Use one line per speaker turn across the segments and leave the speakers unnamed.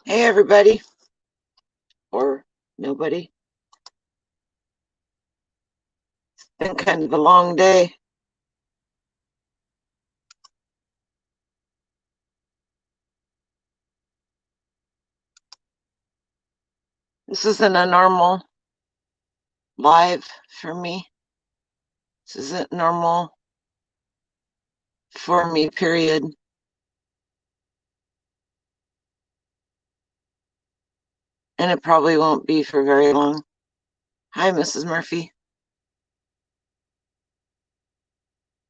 Hey, everybody, or nobody. Been kind of a long day. This isn't a normal live for me. This isn't normal for me, period. And it probably won't be for very long. Hi, Mrs. Murphy.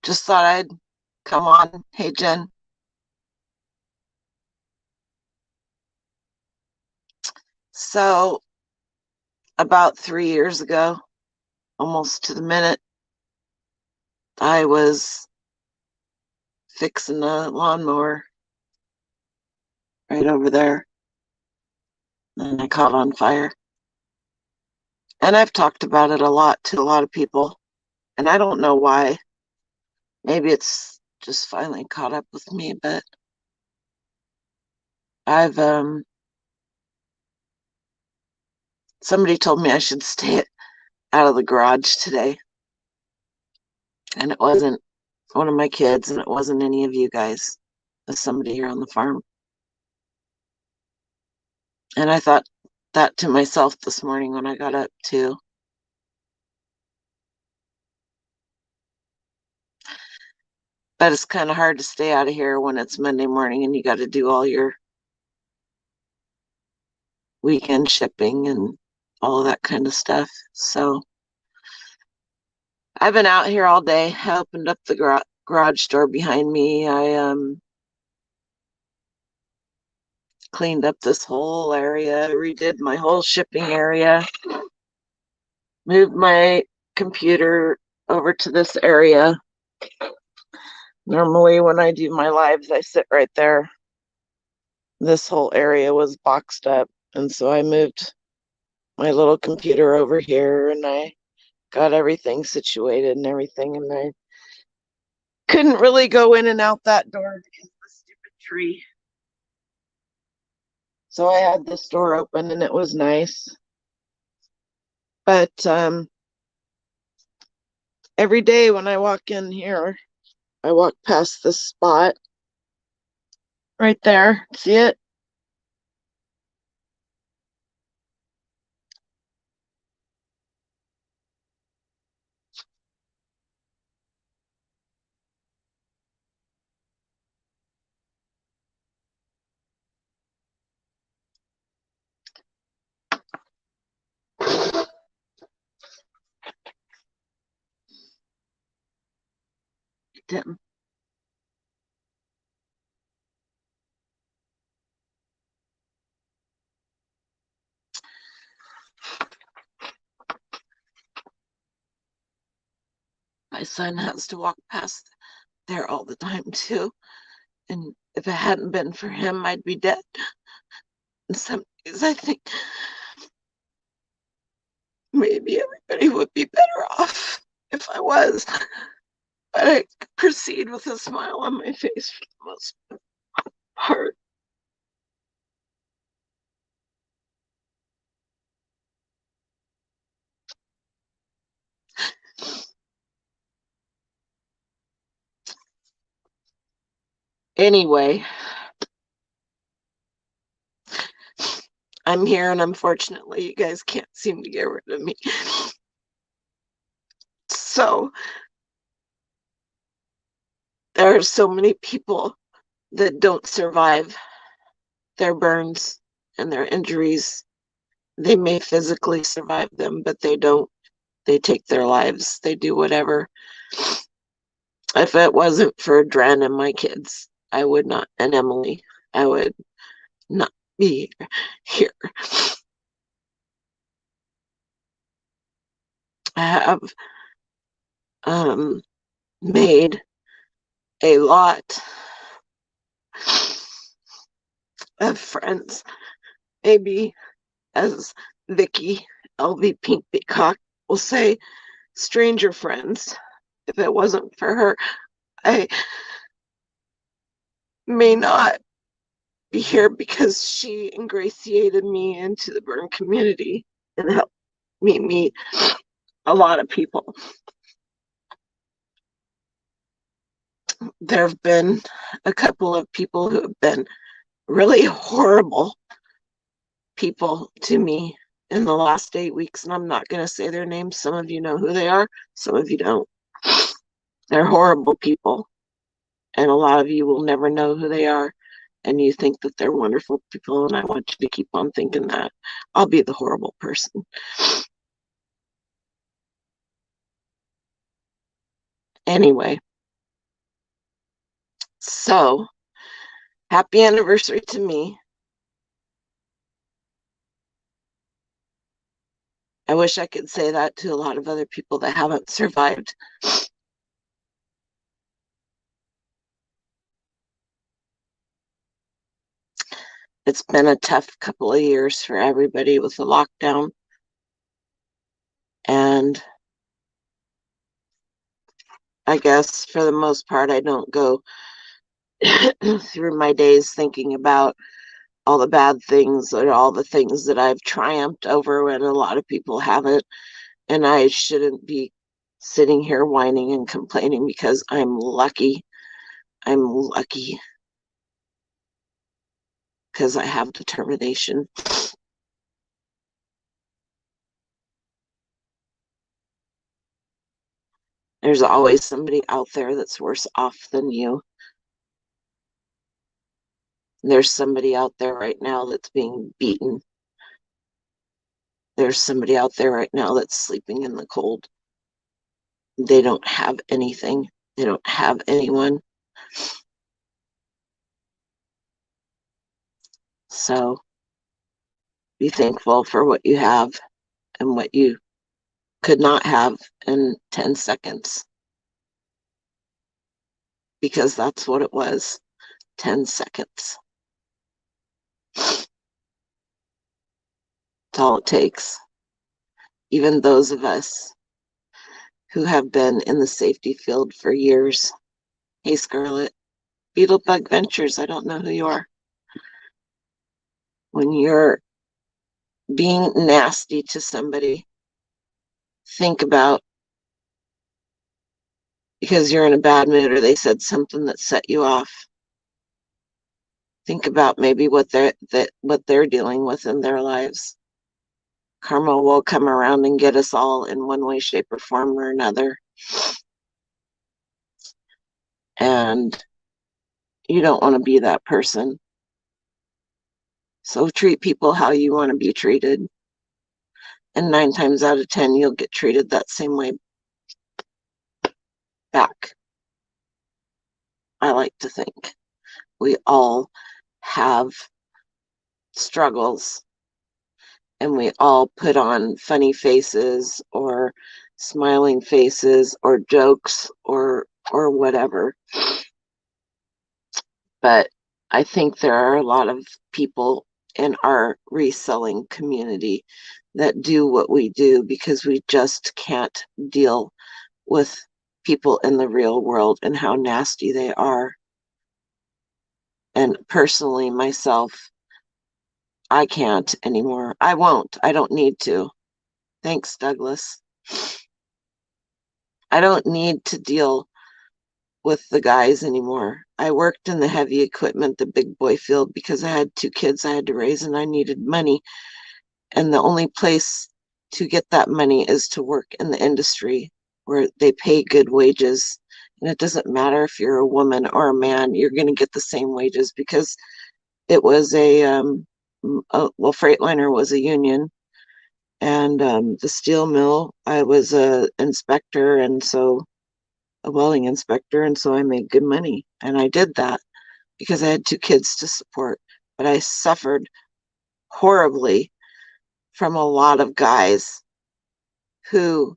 Just thought I'd come on. Hey, Jen. So, about 3 years ago, almost to the minute, I was fixing a lawnmower right over there, and I caught on fire. And I've talked about it a lot to a lot of people, and I don't know why. Maybe it's just finally caught up with me, but I've somebody told me I should stay out of the garage today, and it wasn't one of my kids, and it wasn't any of you guys. It was somebody here on the farm. And I thought that to myself this morning when I got up too. But it's kind of hard to stay out of here when it's Monday morning and you got to do all your weekend shipping and all of that kind of stuff. So I've been out here all day. I opened up the garage door behind me. I cleaned up this whole area, redid my whole shipping area, moved my computer over to this area. Normally when I do my lives, I sit right there. This whole area was boxed up, and so I moved my little computer over here, and I got everything situated and everything, and I couldn't really go in and out that door because of the stupid tree. So I had this door open and it was nice. But every day when I walk in here, I walk past this spot right there. See it? Tim. My son has to walk past there all the time too. And if it hadn't been for him, I'd be dead. And some days I think maybe everybody would be better off if I was. But I proceed with a smile on my face for the most part. Anyway, I'm here, and unfortunately, you guys can't seem to get rid of me. So there are so many people that don't survive their burns and their injuries. They may physically survive them, but they don't. They take their lives. They do whatever. If it wasn't for Dren and my kids, I would not, and Emily, I would not be here. I have made a lot of friends. Maybe, as Vicky LV Pink Peacock will say, stranger friends. If it wasn't for her, I may not be here because she ingratiated me into the burn community and helped me meet a lot of people. There have been a couple of people who have been really horrible people to me in the last 8 weeks, and I'm not going to say their names. Some of you know who they are, some of you don't. They're horrible people, and a lot of you will never know who they are, and you think that they're wonderful people, and I want you to keep on thinking that. I'll be the horrible person. Anyway, so happy anniversary to me. I wish I could say that to a lot of other people that haven't survived. It's been a tough couple of years for everybody with the lockdown. And I guess for the most part, I don't go through my days thinking about all the bad things or all the things that I've triumphed over when a lot of people haven't. And I shouldn't be sitting here whining and complaining because I'm lucky. I'm lucky because I have determination. There's always somebody out there that's worse off than you. There's somebody out there right now that's being beaten. There's somebody out there right now that's sleeping in the cold. They don't have anything. They don't have anyone. So be thankful for what you have and what you could not have in 10 seconds. Because that's what it was, 10 seconds. That's all it takes. Even those of us who have been in the safety field for years. Hey, Scarlett, Beetlebug Ventures, I don't know who you are. When you're being nasty to somebody, think about, because you're in a bad mood or they said something that set you off, think about maybe what they're dealing with in their lives. Karma will come around and get us all in one way, shape, or form or another. And you don't want to be that person. So treat people how you want to be treated. And 9 times out of 10, you'll get treated that same way back. I like to think we all have struggles and we all put on funny faces or smiling faces or jokes or whatever. But I think there are a lot of people in our reselling community that do what we do because we just can't deal with people in the real world and how nasty they are. And personally, myself, I can't anymore. I won't. I don't need to. Thanks, Douglas. I don't need to deal with the guys anymore. I worked in the heavy equipment, the big boy field, because I had 2 kids I had to raise and I needed money. And the only place to get that money is to work in the industry where they pay good wages. And it doesn't matter if you're a woman or a man, you're going to get the same wages because it was well, Freightliner was a union. And the steel mill, I was a inspector, and so a welding inspector, and so I made good money. And I did that because I had 2 kids to support. But I suffered horribly from a lot of guys who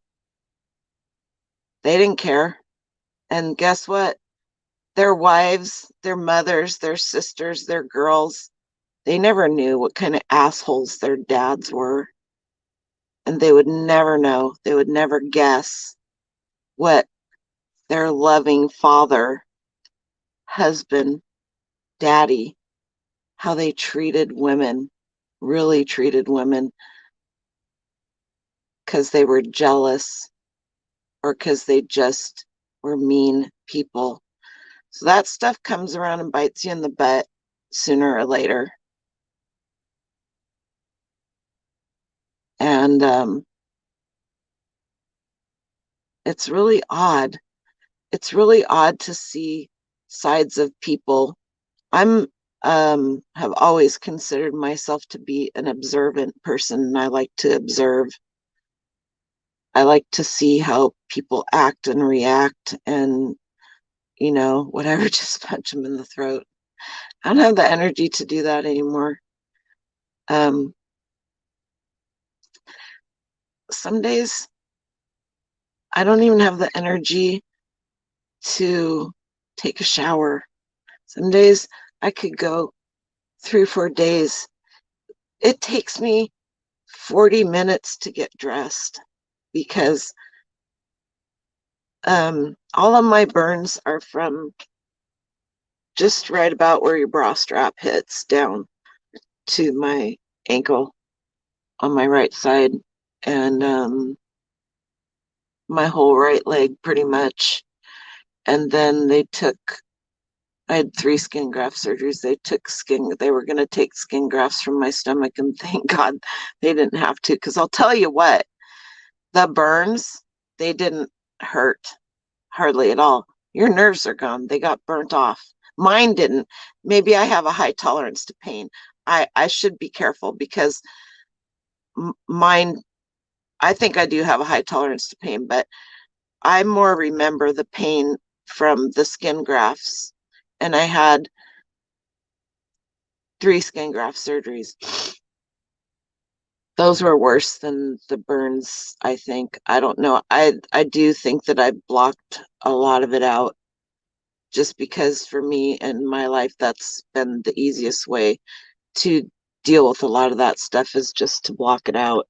they didn't care. And guess what? Their wives, their mothers, their sisters, their girls, they never knew what kind of assholes their dads were. And they would never know. They would never guess what their loving father, husband, daddy how they treated women, really treated women, because they were jealous or because they just were mean people. So that stuff comes around and bites you in the butt sooner or later. And it's really odd. It's really odd to see sides of people. I'm have always considered myself to be an observant person, and I like to observe. I like to see how people act and react, and whatever, just punch them in the throat. I don't have the energy to do that anymore. Um, some days I don't even have the energy to take a shower. Some days I could go 3 or 4 days. It takes me 40 minutes to get dressed because all of my burns are from just right about where your bra strap hits down to my ankle on my right side, and my whole right leg pretty much. And then I had 3 skin graft surgeries. They were going to take skin grafts from my stomach, and thank God they didn't have to, because I'll tell you what, the burns, they didn't hurt hardly at all. Your nerves are gone. They got burnt off. Mine didn't. Maybe I have a high tolerance to pain. I should be careful because mine, I think I do have a high tolerance to pain, but I more remember the pain from the skin grafts. And I had 3 skin graft surgeries. Those were worse than the burns, I think. I don't know. I do think that I blocked a lot of it out, just because for me and my life, that's been the easiest way to deal with a lot of that stuff, is just to block it out.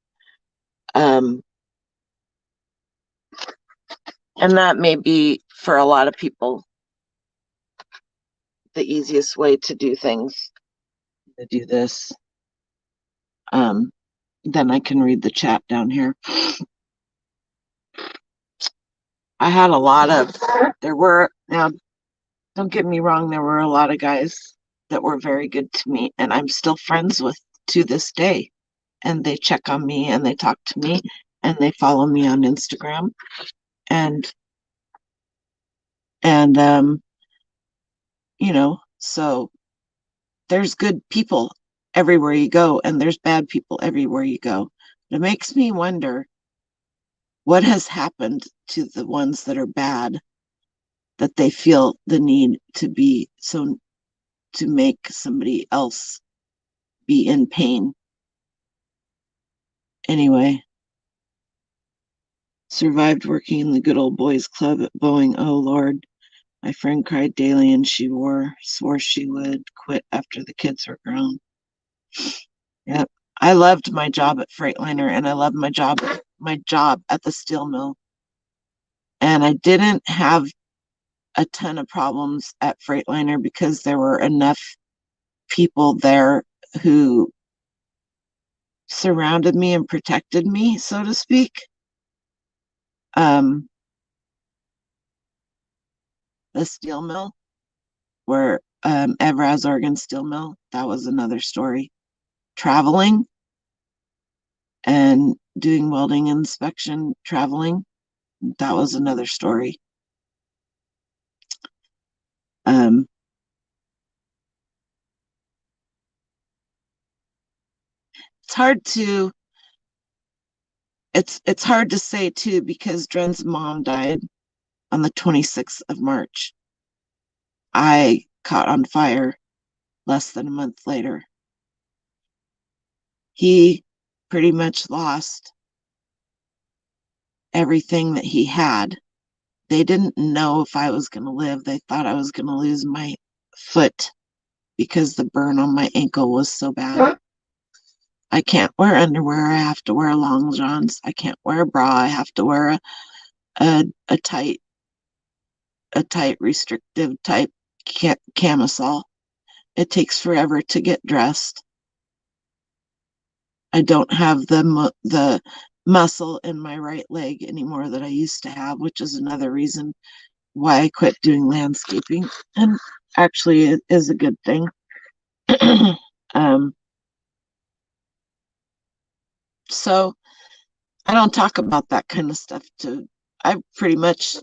Um, and that may be for a lot of people the easiest way to do things, to do this. Then I can read the chat down here. I had a lot of, now don't get me wrong, there were a lot of guys that were very good to me, and I'm still friends with to this day. And they check on me and they talk to me and they follow me on Instagram. And so there's good people everywhere you go, and there's bad people everywhere you go. It makes me wonder what has happened to the ones that are bad, that they feel the need to make somebody else be in pain. Anyway, survived working in the good old boys club at Boeing. Oh Lord, my friend cried daily, and she swore she would quit after the kids were grown. Yep. I loved my job at Freightliner, and I loved my job at the steel mill. And I didn't have a ton of problems at Freightliner because there were enough people there who surrounded me and protected me, so to speak. The steel mill, where Evraz Oregon Steel Mill, that was another story. Traveling and doing welding inspection, traveling, that was another story. It's hard to it's hard to say too, because Dren's mom died on the 26th of March. I caught on fire less than a month later. He pretty much lost everything that he had. They didn't know if I was going to live. They thought I was going to lose my foot because the burn on my ankle was so bad. I can't wear underwear. I have to wear long johns. I can't wear a bra. I have to wear a tight restrictive type camisole. It takes forever to get dressed. I don't have the muscle in my right leg anymore that I used to have, which is another reason why I quit doing landscaping. And actually, it is a good thing. um, so I don't talk about that kind of stuff I pretty much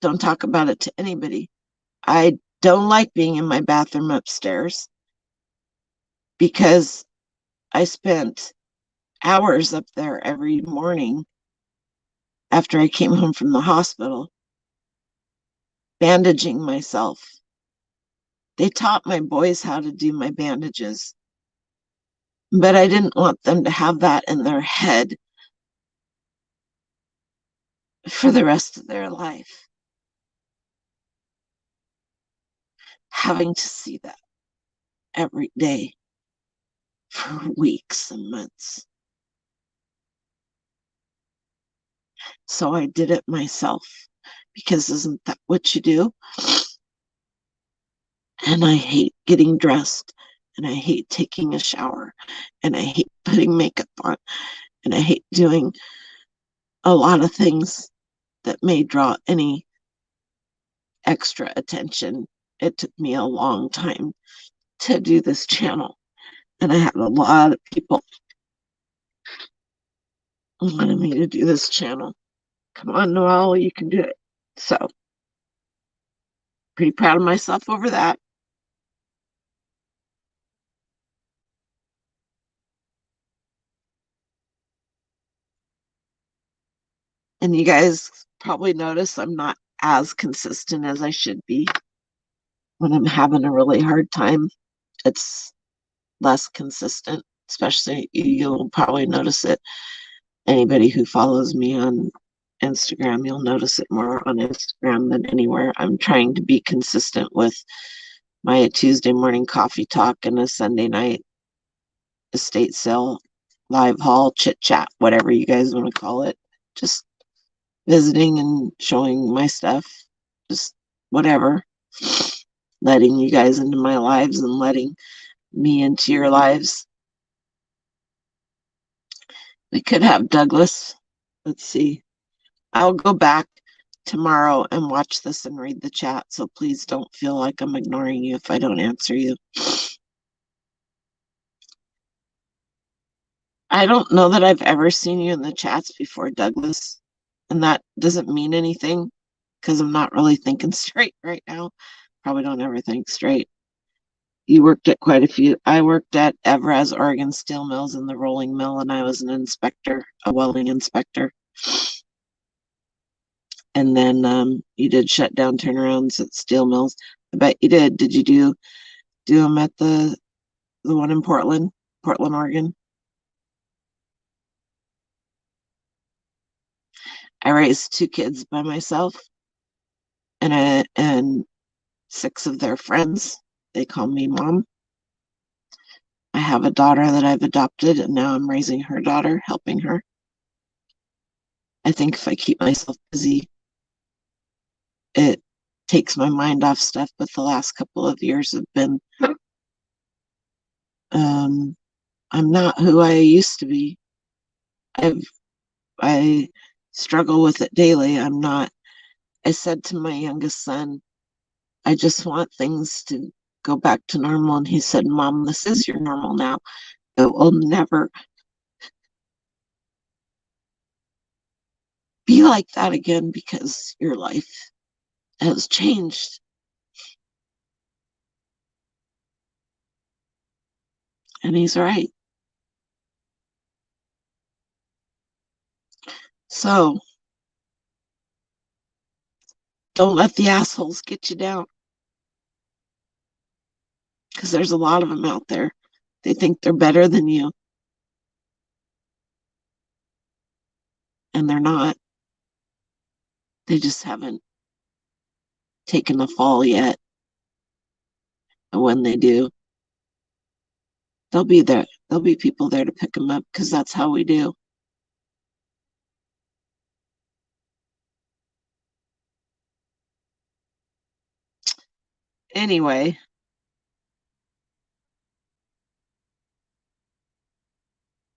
don't talk about it to anybody. I don't like being in my bathroom upstairs because I spent hours up there every morning after I came home from the hospital, bandaging myself. They taught my boys how to do my bandages, but I didn't want them to have that in their head for the rest of their life, having to see that every day for weeks and months. So I did it myself because isn't that what you do? And I hate getting dressed, and I hate taking a shower, and I hate putting makeup on, and I hate doing a lot of things that may draw any extra attention. It took me a long time to do this channel, and I had a lot of people wanted me to do this channel. Come on, Noelle, you can do it. So, pretty proud of myself over that. And you guys probably notice I'm not as consistent as I should be. When I'm having a really hard time, it's less consistent, especially you'll probably notice it. Anybody who follows me on Instagram, you'll notice it more on Instagram than anywhere. I'm trying to be consistent with my Tuesday morning coffee talk and a Sunday night estate sale live haul chit chat, whatever you guys want to call it. Just visiting and showing my stuff, just whatever. Letting you guys into my lives and letting me into your lives. We could have Douglas. Let's see. I'll go back tomorrow and watch this and read the chat. So please don't feel like I'm ignoring you if I don't answer you. I don't know that I've ever seen you in the chats before, Douglas. And that doesn't mean anything because I'm not really thinking straight right now. Probably don't ever think straight. You worked at quite a few. I worked at Evraz Oregon Steel Mills in the rolling mill, and I was an inspector, a welding inspector. And then you did shut down turnarounds at steel mills. I bet you did. Did you do them at the one in Portland, Oregon? I raised 2 kids by myself, and 6 of their friends. They call me mom. I have a daughter that I've adopted, and now I'm raising her daughter, helping her. I think if I keep myself busy, it takes my mind off stuff. But the last couple of years have been, I'm not who I used to be. I struggle with it daily. I'm not. I said to my youngest son, I just want things to go back to normal. And he said, Mom, this is your normal now. It will never be like that again because your life has changed. And he's right. So don't let the assholes get you down because there's a lot of them out there. They think they're better than you, and they're not. They just haven't taken a fall yet. And when they do, they'll be there. There'll be people there to pick them up because that's how we do. Anyway,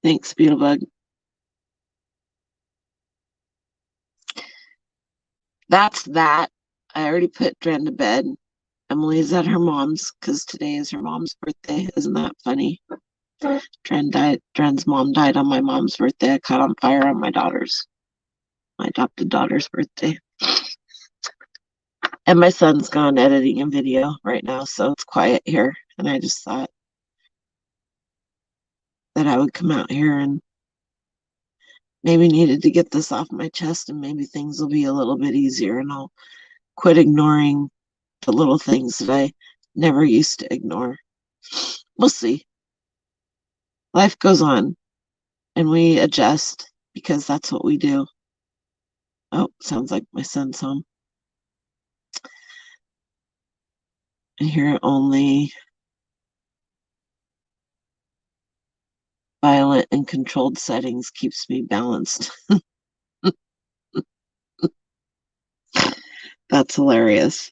Thanks, Beetlebug. That's that. I already put Dren to bed. Emily's at her mom's because today is her mom's birthday. Isn't that funny? Dren's mom died on my mom's birthday. I caught on fire on my adopted daughter's birthday. And my son's gone editing a video right now, so it's quiet here. And I just thought that I would come out here and maybe needed to get this off my chest, and maybe things will be a little bit easier, and I'll quit ignoring the little things that I never used to ignore. We'll see. Life goes on, and we adjust because that's what we do. Oh, sounds like my son's home. I hear only violent and controlled settings keeps me balanced. That's hilarious.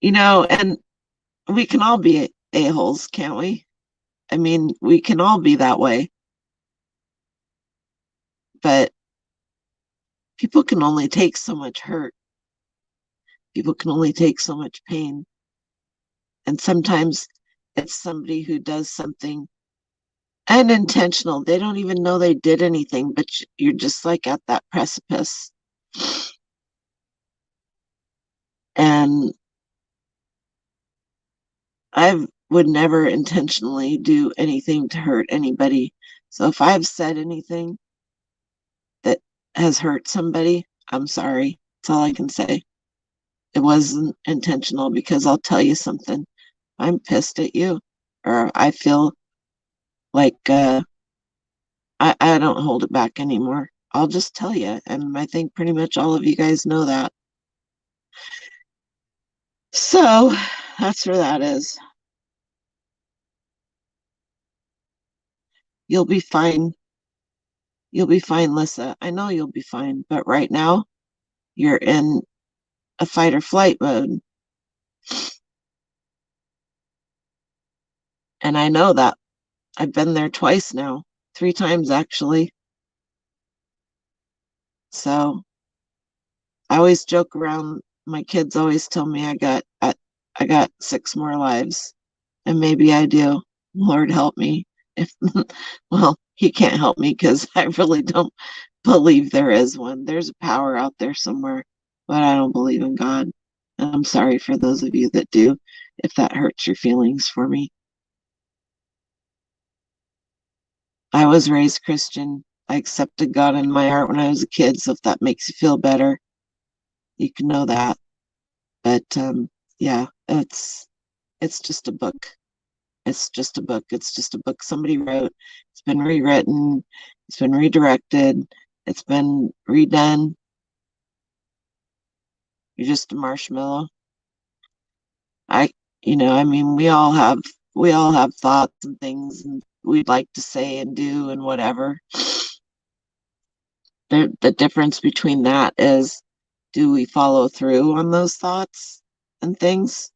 And we can all be a-holes, can't we? I mean, we can all be that way. But people can only take so much hurt. People can only take so much pain. And sometimes it's somebody who does something unintentional. They don't even know they did anything, but you're just like at that precipice. And I would never intentionally do anything to hurt anybody. So if I've said anything that has hurt somebody, I'm sorry. That's all I can say. It wasn't intentional, because I'll tell you something. I'm pissed at you, or I feel like I don't hold it back anymore. I'll just tell you. And I think pretty much all of you guys know that. So that's where that is. You'll be fine. You'll be fine, Lissa. I know you'll be fine. But right now, you're in a fight or flight mode. And I know that. I've been there twice now, 3 times actually. So I always joke around. My kids always tell me I got 6 more lives, and maybe I do. Lord help me. If well, he can't help me because I really don't believe there is one. There's a power out there somewhere, but I don't believe in God. And I'm sorry for those of you that do, if that hurts your feelings for me. I was raised Christian. I accepted God in my heart when I was a kid, so if that makes you feel better, you can know that. But yeah, it's just a book. It's just a book. It's just a book somebody wrote. It's been rewritten. It's been redirected. It's been redone. You're just a marshmallow. I mean, we all have thoughts and things, and we'd like to say and do and whatever. The difference between that is, do we follow through on those thoughts and things?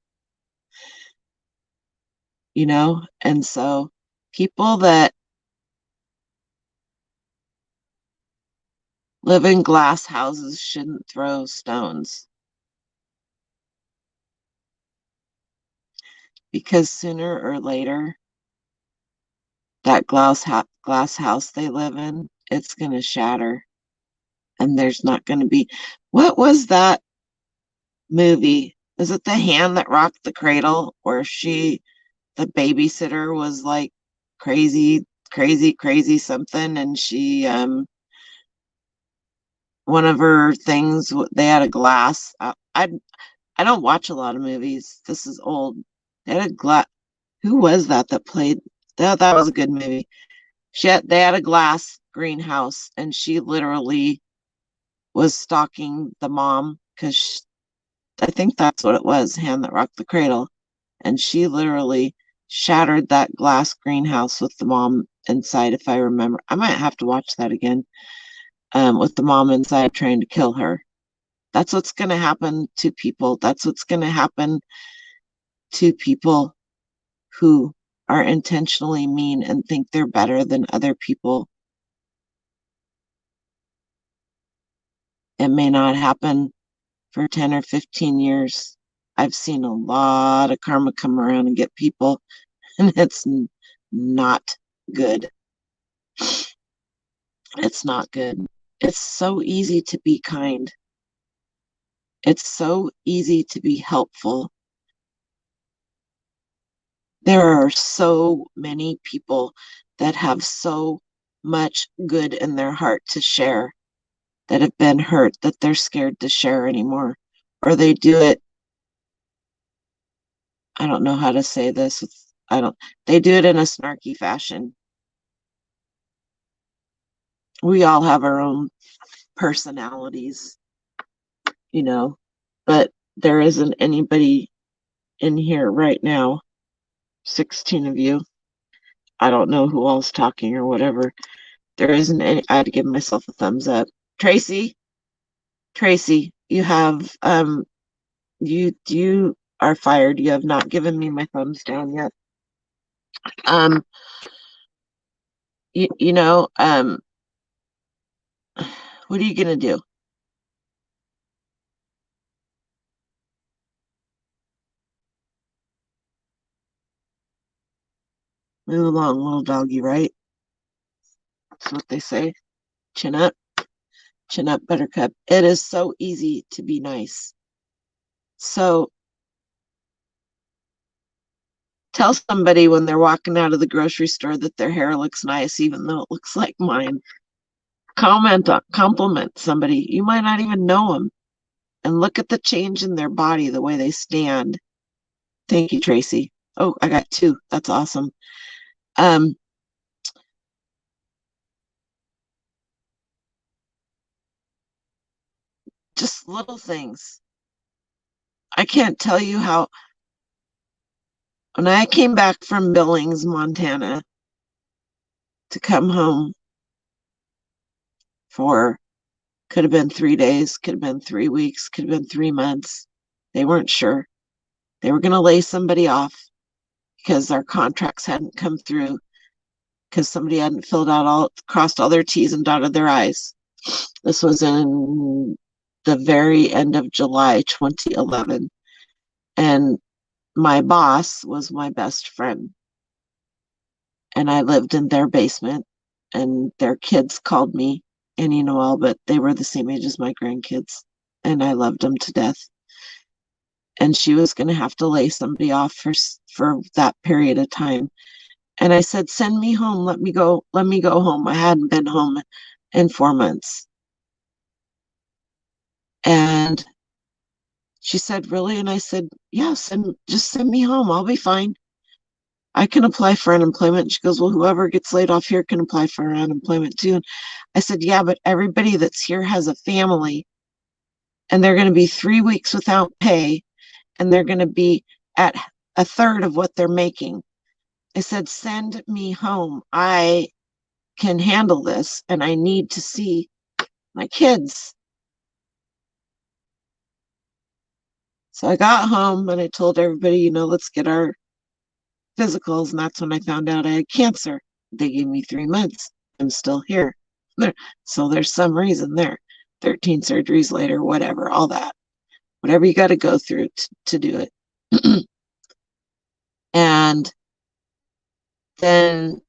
And so people that live in glass houses shouldn't throw stones, because sooner or later that glass house they live in, it's going to shatter, and there's not going to be. What was that movie? Is it The Hand That Rocked the Cradle, where the babysitter was like crazy, crazy, crazy something, and she one of her things, they had a glass. I don't watch a lot of movies. This is old. They had a glass. Who was that played? That was a good movie. They had a glass greenhouse, and she literally was stalking the mom, because I think that's what it was, Hand That Rocked the Cradle. And she literally shattered that glass greenhouse with the mom inside, if I remember. I might have to watch that again, with the mom inside trying to kill her. That's what's going to happen to people. That's what's going to happen to people who are intentionally mean and think they're better than other people. It may not happen for 10 or 15 years. I've seen a lot of karma come around and get people, and it's not good. It's not good. It's so easy to be kind. It's so easy to be helpful. There are so many people that have so much good in their heart to share that have been hurt that they're scared to share anymore. Or they do it, I don't know how to say this. They do it in a snarky fashion. We all have our own personalities, but there isn't anybody in here right now, 16 of you. I don't know who all's talking or whatever. There isn't any. I had to give myself a thumbs up. Tracy, you have you are fired. You have not given me my thumbs down yet. You know, what are you gonna do? Move along, little doggy, right? That's what they say. Chin up, buttercup. It is so easy to be nice. So tell somebody when they're walking out of the grocery store that their hair looks nice, even though it looks like mine. Compliment somebody. You might not even know them. And look at the change in their body, the way they stand. Thank you, Tracy. Oh, I got 2. That's awesome. Just little things. I can't tell you how, when I came back from Billings, Montana, to come home for, could have been 3 days, could have been 3 weeks, could have been 3 months. They weren't sure. They were going to lay somebody off because our contracts hadn't come through, because somebody hadn't crossed all their T's and dotted their I's. This was in the very end of July 2011. And my boss was my best friend. And I lived in their basement, and their kids called me Annie Noel, but they were the same age as my grandkids, and I loved them to death. And she was going to have to lay somebody off for that period of time. And I said, send me home. Let me go home. I hadn't been home in 4 months. And she said, really? And I said, yes, and just send me home. I'll be fine. I can apply for unemployment. She goes, well, whoever gets laid off here can apply for unemployment too. And I said, yeah, but everybody that's here has a family, and they're going to be 3 weeks without pay, and they're going to be at a third of what they're making. I said, send me home. I can handle this, and I need to see my kids. So I got home and I told everybody, let's get our physicals. And that's when I found out I had cancer. They gave me 3 months. I'm still here. So there's some reason there. 13 surgeries later, whatever, all that. Whatever you got to go through to do it. And then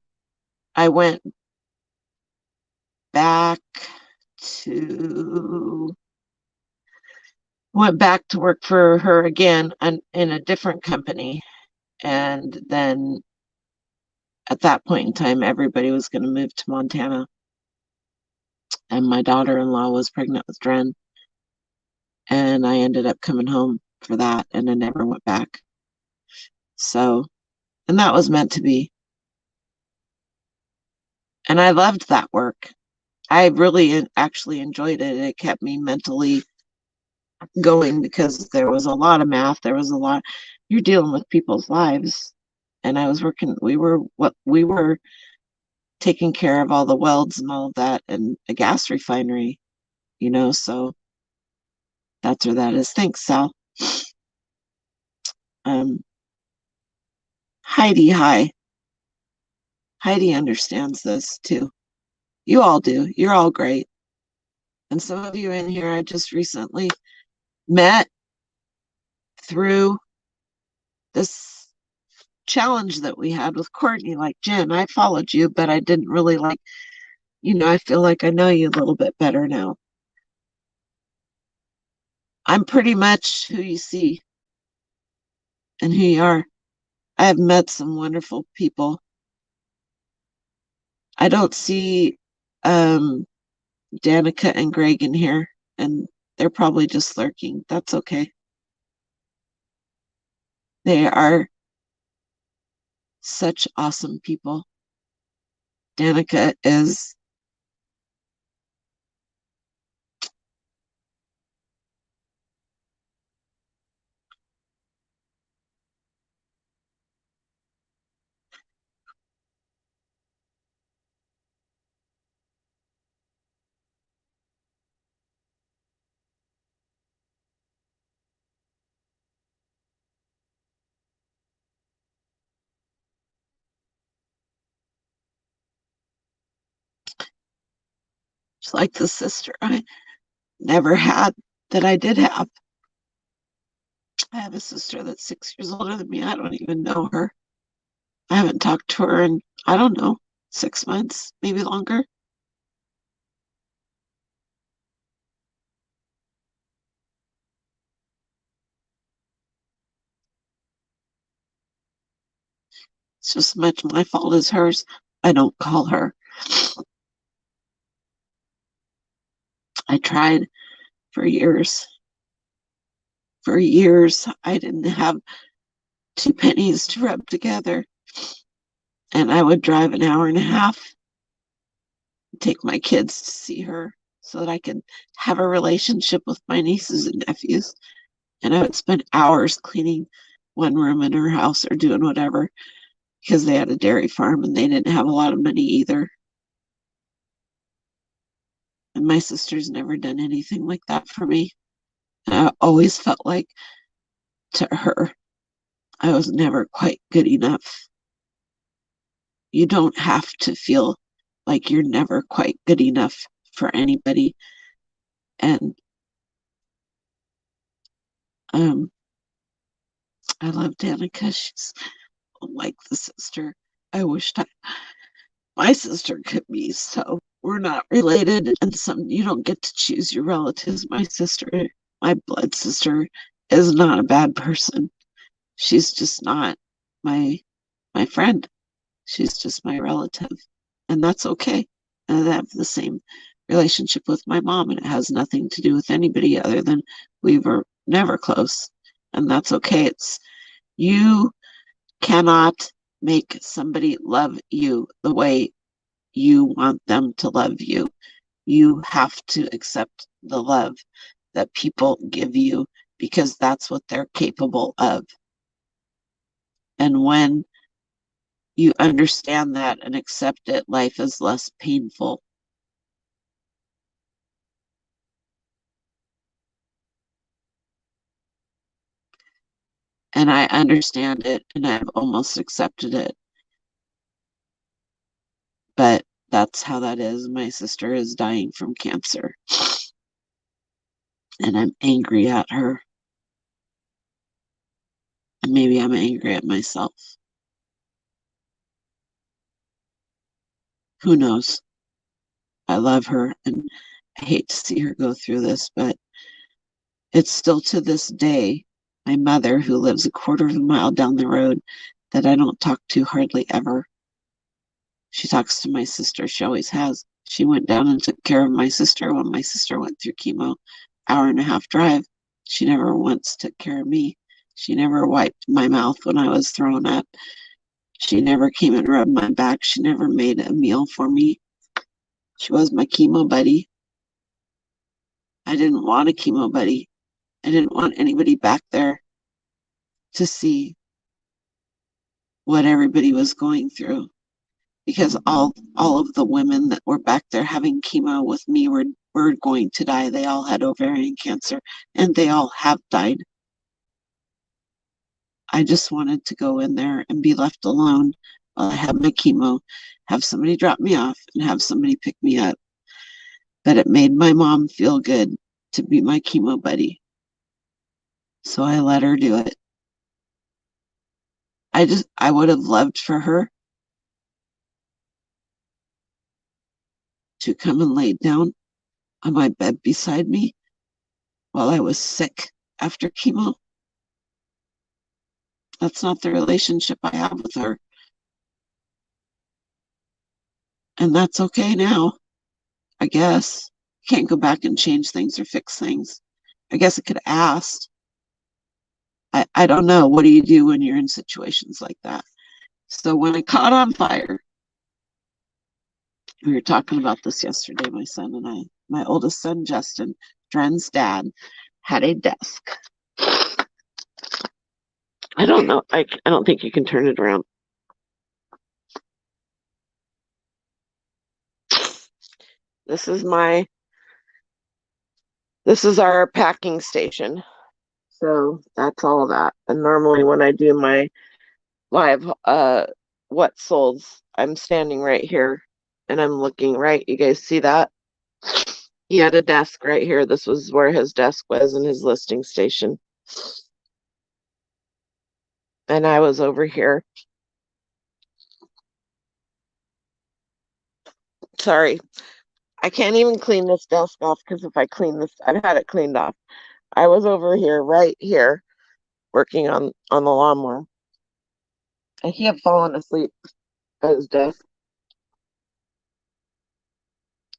I went back to work for her again in a different company. And then at that point in time, everybody was going to move to Montana. And my daughter-in-law was pregnant with Dren. And I ended up coming home for that, and I never went back. So, and that was meant to be. And I loved that work. I really actually enjoyed it. It kept me mentally going because there was a lot of math. You're dealing with people's lives. And we were taking care of all the welds and all of that, and a gas refinery, so that's where that is. Thanks, Sal. Heidi, hi. Heidi understands this too. You all do. You're all great. And some of you in here I just recently met through this challenge that we had with Courtney. Like Jen, I followed you, but I didn't really I feel like I know you a little bit better now. I'm pretty much who you see and who you are. I have met some wonderful people. I don't see Danica and Greg in here, and they're probably just lurking. That's okay. They are such awesome people. Danica is like the sister I never had that I did have. I have a sister that's 6 years older than me. I don't even know her. I haven't talked to her in, I don't know, 6 months, maybe longer. It's just as much my fault as hers. I don't call her. I tried for years. For years, I didn't have 2 pennies to rub together. And I would drive an hour and a half, take my kids to see her so that I could have a relationship with my nieces and nephews. And I would spend hours cleaning one room in her house or doing whatever because they had a dairy farm and they didn't have a lot of money either. And my sister's never done anything like that for me. And I always felt like to her, I was never quite good enough. You don't have to feel like you're never quite good enough for anybody. And I love Danica. She's like the sister I wished my sister could be. So we're not related, and some you don't get to choose your relatives. My sister, my blood sister, is not a bad person. She's just not my friend. She's just my relative, and that's okay. And I have the same relationship with my mom, and it has nothing to do with anybody other than we were never close, and that's okay. It's you cannot make somebody love you the way you want them to love you. You have to accept the love that people give you because that's what they're capable of. And when you understand that and accept it, life is less painful. And I understand it and I've almost accepted it. But that's how that is. My sister is dying from cancer. And I'm angry at her. And maybe I'm angry at myself. Who knows? I love her and I hate to see her go through this, but it's still to this day my mother, who lives a quarter of a mile down the road, that I don't talk to hardly ever. She talks to my sister. She always has. She went down and took care of my sister when my sister went through chemo, hour and a half drive. She never once took care of me. She never wiped my mouth when I was thrown up. She never came and rubbed my back. She never made a meal for me. She was my chemo buddy. I didn't want a chemo buddy. I didn't want anybody back there to see what everybody was going through because all of the women that were back there having chemo with me were going to die. They all had ovarian cancer and they all have died. I just wanted to go in there and be left alone
while I have my chemo, have somebody drop me off, and have somebody pick me up. But it made my mom feel good to be my chemo buddy. So I let her do it. I would have loved for her to come and lay down on my bed beside me while I was sick after chemo. That's not the relationship I have with her. And that's okay now, I guess. Can't go back and change things or fix things. I guess I could ask. I don't know. What do you do when you're in situations like that? So when I caught on fire, we were talking about this yesterday, my son and I. My oldest son, Justin, Dren's dad, had a desk.
I don't know. I don't think you can turn it around. This is our packing station. So that's all that. And normally when I do my live what solds, I'm standing right here and I'm looking right. You guys see that? He had a desk right here. This was where his desk was in his listing station. And I was over here. Sorry. I can't even clean this desk off because if I clean this, I've had it cleaned off. I was over here, right here, working on the lawnmower. And he had fallen asleep at his desk.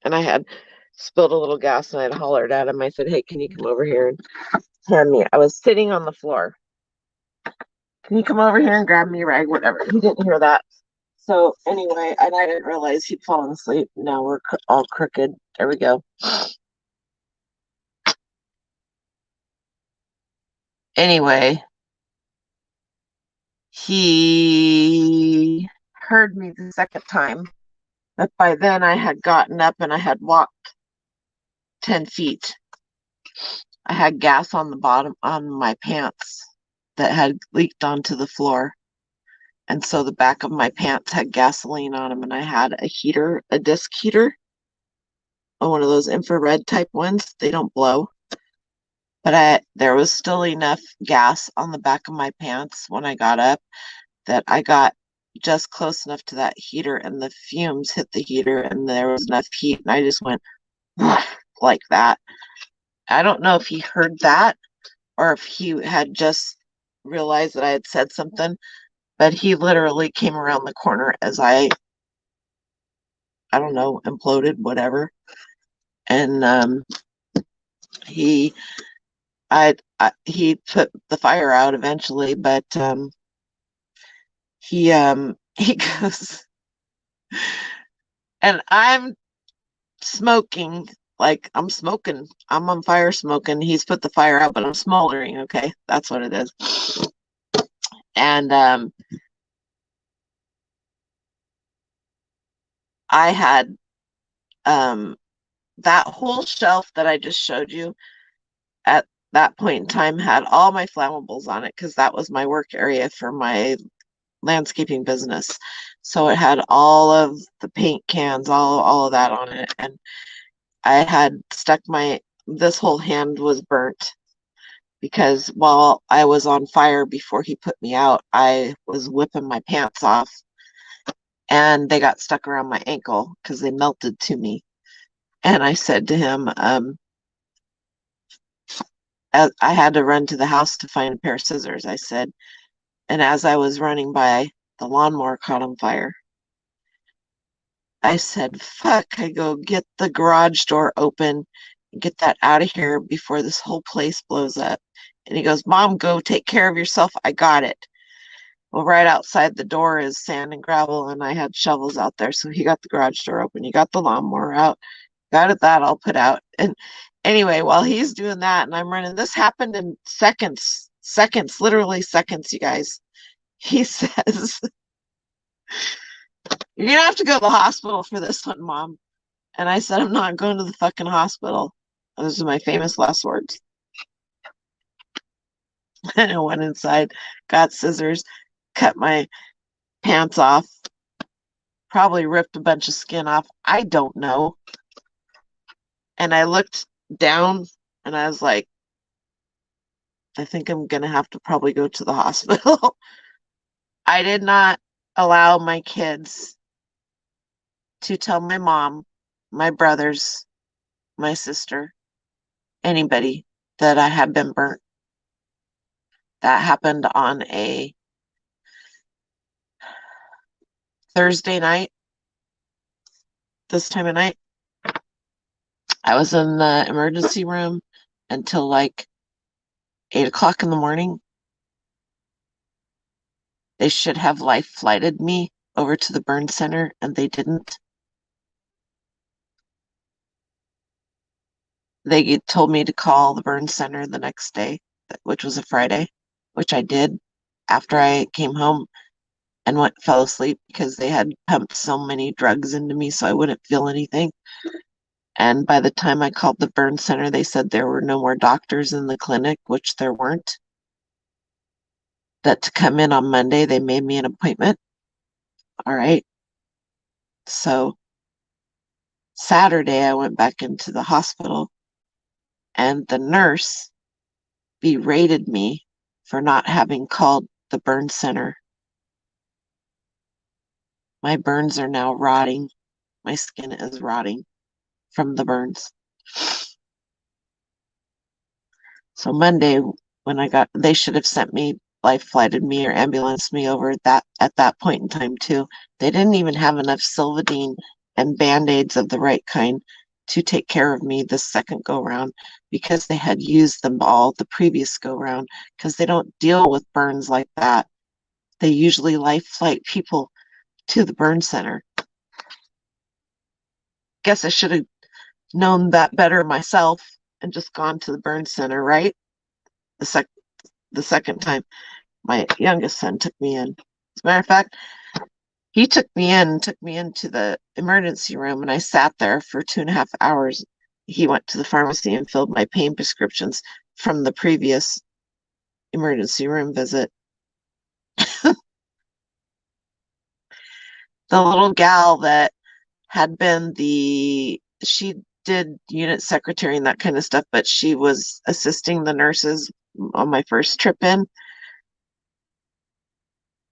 And I had spilled a little gas and I had hollered at him. I said, hey, can you come over here and hand me? I was sitting on the floor. Can you come over here and grab me a rag? Whatever. He didn't hear that. So anyway, and I didn't realize he'd fallen asleep. Now we're all crooked. There we go. Anyway, he heard me the second time. But by then I had gotten up and I had walked 10 feet. I had gas on the bottom on my pants that had leaked onto the floor. And so the back of my pants had gasoline on them, and I had a heater, a disc heater, one of those infrared type ones. They don't blow. But there was still enough gas on the back of my pants when I got up that I got just close enough to that heater, and the fumes hit the heater, and there was enough heat, and I just went like that. I don't know if he heard that or if he had just realized that I had said something, but he literally came around the corner as I don't know, imploded, whatever. And he he put the fire out eventually, but he he goes, and I'm smoking, like I'm smoking, I'm on fire smoking. He's put the fire out, but I'm smoldering. Okay, that's what it is. And I had that whole shelf that I just showed you at that point in time had all my flammables on it because that was my work area for my landscaping business. So it had all of the paint cans, all of that on it. And I had stuck this whole hand was burnt because while I was on fire before he put me out, I was whipping my pants off and they got stuck around my ankle because they melted to me. And I said to him, I had to run to the house to find a pair of scissors. I said, and as I was running by, the lawnmower caught on fire. I said, fuck, I go get the garage door open and get that out of here before this whole place blows up. And he goes, Mom, go take care of yourself. I got it. Well, right outside the door is sand and gravel, and I had shovels out there. So he got the garage door open. He got the lawnmower out, got it that all put out. And anyway, while he's doing that and I'm running, this happened in seconds, literally seconds, you guys. He says, you're going to have to go to the hospital for this one, Mom. And I said, I'm not going to the fucking hospital. Those are my famous last words. And I went inside, got scissors, cut my pants off, probably ripped a bunch of skin off. I don't know. And I looked down and I was like, I think I'm going to have to probably go to the hospital. I did not allow my kids to tell my mom, my brothers, my sister, anybody that I had been burnt. That happened on a Thursday night, this time of night. I was in the emergency room until like 8 o'clock in the morning. They should have life flighted me over to the burn center, and they didn't. They told me to call the burn center the next day, which was a Friday, which I did after I came home and fell asleep because they had pumped so many drugs into me so I wouldn't feel anything. And by the time I called the burn center, they said there were no more doctors in the clinic, which there weren't. That to come in on Monday, they made me an appointment. All right. So Saturday, I went back into the hospital and the nurse berated me for not having called the burn center. My burns are now rotting. My skin is rotting from the burns. So Monday, when they should have sent me, life flighted me or ambulanced me over at that point in time too. They didn't even have enough Silvadene and Band-Aids of the right kind to take care of me the second go round because they had used them all the previous go round because they don't deal with burns like that. They usually life flight people to the burn center. Guess I should have known that better myself and just gone to the burn center, right? The second time my youngest son took me in. As a matter of fact, he took me into the emergency room, and I sat there for 2.5 hours. He went to the pharmacy and filled my pain prescriptions from the previous emergency room visit. The little gal that had been she did unit secretary and that kind of stuff, but she was assisting the nurses on my first trip in.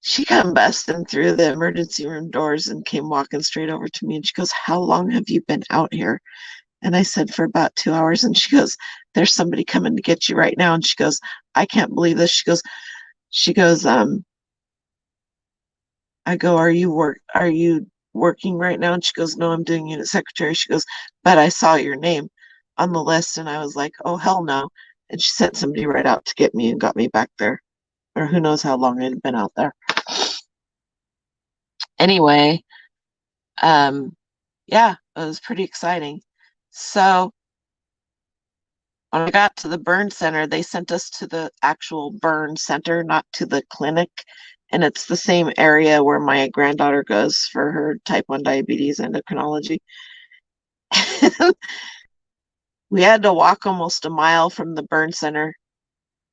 She come busting through the emergency room doors and came walking straight over to me. And she goes, "How long have you been out here?" And I said, "For about 2 hours." And she goes, "There's somebody coming to get you right now." And she goes, "I can't believe this." She goes, I go, are you working right now?" And she goes, "No, I'm doing unit secretary." She goes, "But I saw your name on the list." And I was like, "Oh, hell no." And she sent somebody right out to get me and got me back there. Or who knows how long I'd been out there. Anyway, yeah, it was pretty exciting. So when I got to the burn center, they sent us to the actual burn center, not to the clinic. And it's the same area where my granddaughter goes for her type 1 diabetes endocrinology. We had to walk almost a mile from the burn center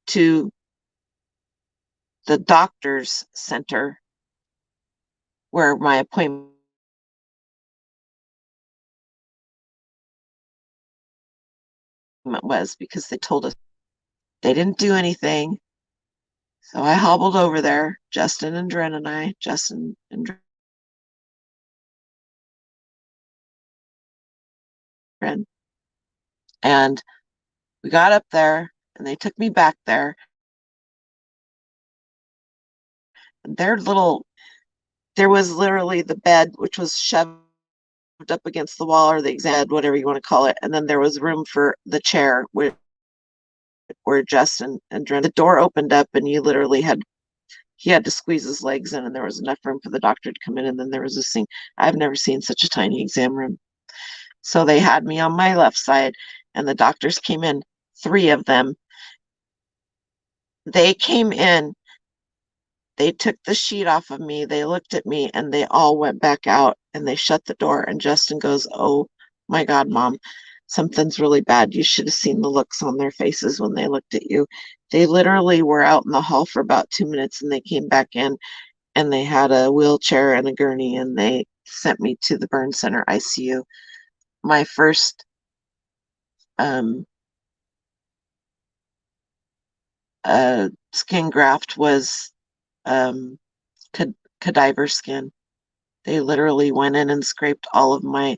to the doctor's center where my appointment was, because they told us they didn't do anything. So I hobbled over there, Justin and Dren and I, Dren. And we got up there and they took me back there. There was literally the bed, which was shoved up against the wall, or the bed, whatever you want to call it. And then there was room for the chair where Justin and Dren, the door opened up and he had to squeeze his legs in, and there was enough room for the doctor to come in. And then there was this thing. I've never seen such a tiny exam room. So they had me on my left side, and the doctors came in, 3 of them. They came in, they took the sheet off of me, they looked at me, and they all went back out and they shut the door. And Justin goes, "Oh my God, Mom, something's really bad. You should have seen the looks on their faces when they looked at you." They literally were out in the hall for about 2 minutes and they came back in and they had a wheelchair and a gurney, and they sent me to the burn center ICU. My first skin graft was cadaver skin. They literally went in and scraped all of my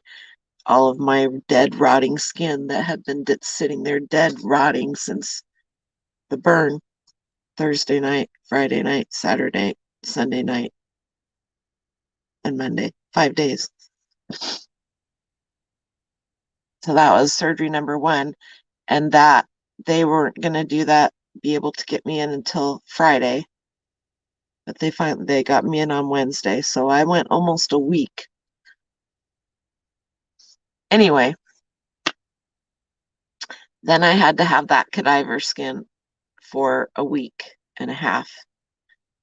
dead rotting skin that had been sitting there dead rotting since the burn. Thursday night, Friday night, Saturday, Sunday night, and Monday. 5 days. So that was surgery number one. And that they weren't going to do that, be able to get me in until Friday. But they got me in on Wednesday. So I went almost a week. Anyway, then I had to have that cadaver skin for a week and a half.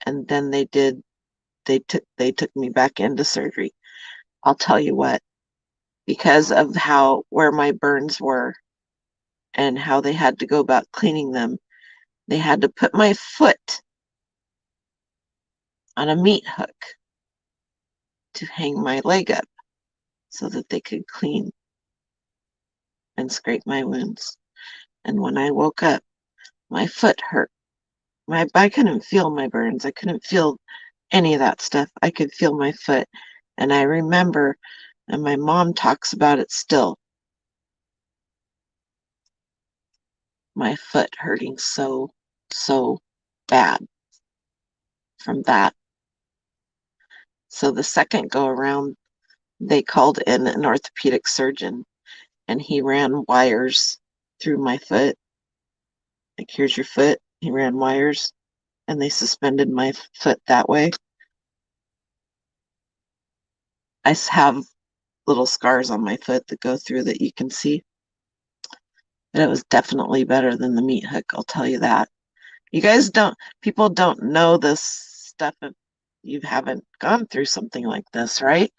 And then they took me back into surgery. I'll tell you what, because of where my burns were and how they had to go about cleaning them, they had to put my foot on a meat hook to hang my leg up so that they could clean and scrape my wounds. And when I woke up, my foot hurt. I couldn't feel my burns. I couldn't feel any of that stuff. I could feel my foot. And I remember, and my mom talks about it still, my foot hurting so bad from that. So the second go around, they called in an orthopedic surgeon, and he ran wires through my foot. Like, here's your foot. He ran wires, and they suspended my foot that way. I have little scars on my foot that go through that you can see. But it was definitely better than the meat hook, I'll tell you that. People don't know this stuff if you haven't gone through something like this, right?